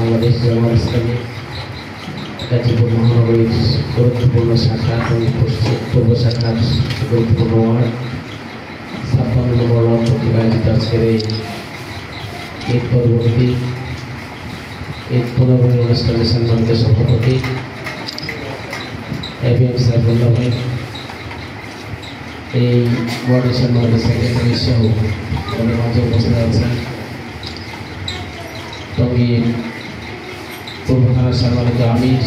বাংলাদেশ জামাত ইসলামী গাজীপুর মহানগরীর গুরুত্বপূর্ণ শাখা এবং পূর্ব শাখার গুরুত্বপূর্ণ ওয়ার্ড 56 নম্বর ওয়ার্ড কর্তৃক আয়োজিত আজকের এই ঈদ পরবর্তী ঈদ পুনর্মিলন অনুষ্ঠানের সম্মানিত সভাপতি এবিএম সাইফুল্লাহ ভাই, এই ওয়ার্ডের সম্মানিত সেক্রেটারি সহ আমাদের মাঝে উপস্থিত আছেন টঙ্গীর পূর্ব থানার সম্মানিত আমির,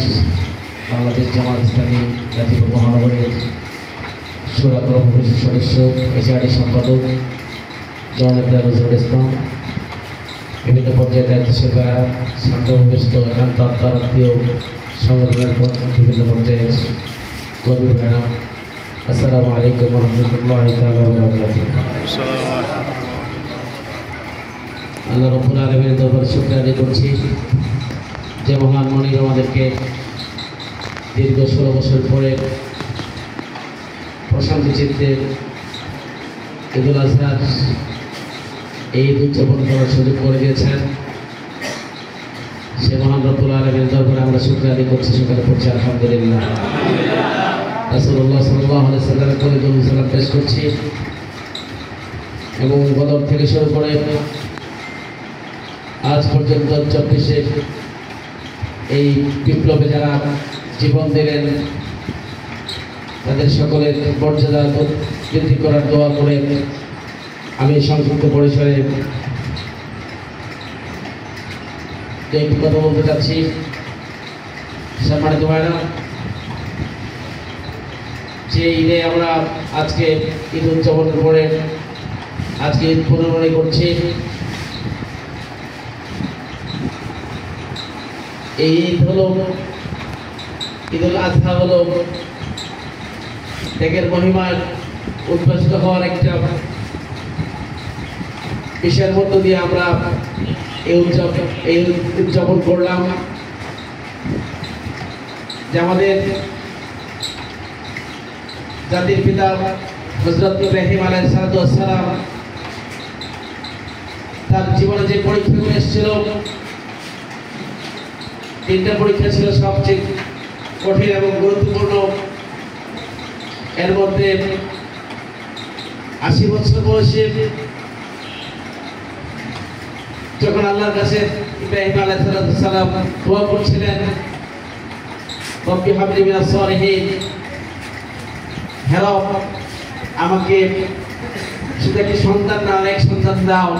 বাংলাদেশ জামাত ইসলামী গাজীপুর মহানগরের শুরা কর্মপরিষদ সদস্য, এসআরডি সম্পাদক জননেতা নজরুল ইসলাম, বিভিন্ন পর্যায়ে দায়িত্বশীলরা, শান্তভূমিষ্ঠ একান্ত আত্মীয় সংগঠনের বিভিন্ন পর্যায়ে কর্মী ভাইরা, আসসালামু আলাইকুম ওয়া রাহমাতুল্লাহি তাআলা ওয়া বারাকাতুহু। আল্লাহ রাব্বুল আলামিনের দরবারে শুকরিয়া আদায় করছি যে মহান মনির আমাদেরকে দীর্ঘ 16 বছর পরে প্রশান্তি চিত্তে ঈদুল আজহার এই ঈদ উদযাপন করার সুযোগ করে দিয়েছেন। সে মহান রব্বুল আলামিনের দরবারে আমরা শুকরিয়া আদায় করছি, শুকরিয়া করছি আলহামদুলিল্লাহ। রাসূলুল্লাহ সাল্লাল্লাহু আলাইহি ওয়াসাল্লামের প্রতি দরুদ সালাম পেশ করছি এবং বদর থেকে শুরু করে আজ পর্যন্ত 24-এ এই বিপ্লবে যারা জীবন দিলেন তাদের সকলের মর্যাদা বৃদ্ধি করার দোয়া করে আমি সংক্ষিপ্ত পরিসরে একটি কথা বলতে চাচ্ছি। সম্মানিত ভাইরা, যে ঈদে আমরা আজকে ঈদ উদযাপনের পরে আজকে ঈদ পুনর্মনে করছি, এই ঈদ হলো ঈদুল আজহা, হলো ত্যাগের মহিমার উদ্ভাসিত হওয়ার একটা বিষয়ের মধ্য দিয়ে আমরা এই উদযাপন করলাম। যে আমাদের জাতির পিতা হযরত ইব্রাহিম আলাইহিস সালাম তার জীবনে যে পরীক্ষাগুলো এসেছিল, 3টা পরীক্ষা ছিল সবচেয়ে কঠিন এবং গুরুত্বপূর্ণ। এর মধ্যে 80 বছর বয়সে যখন আল্লাহর কাছে ইব্রাহিম আলাইহিস সালাম দোয়া করছিলেন, রব্বি হাবলি মিনাস সালিহিন, হে রব আমাকে শুধু একটি সন্তান না, অনেক সন্তান দাও।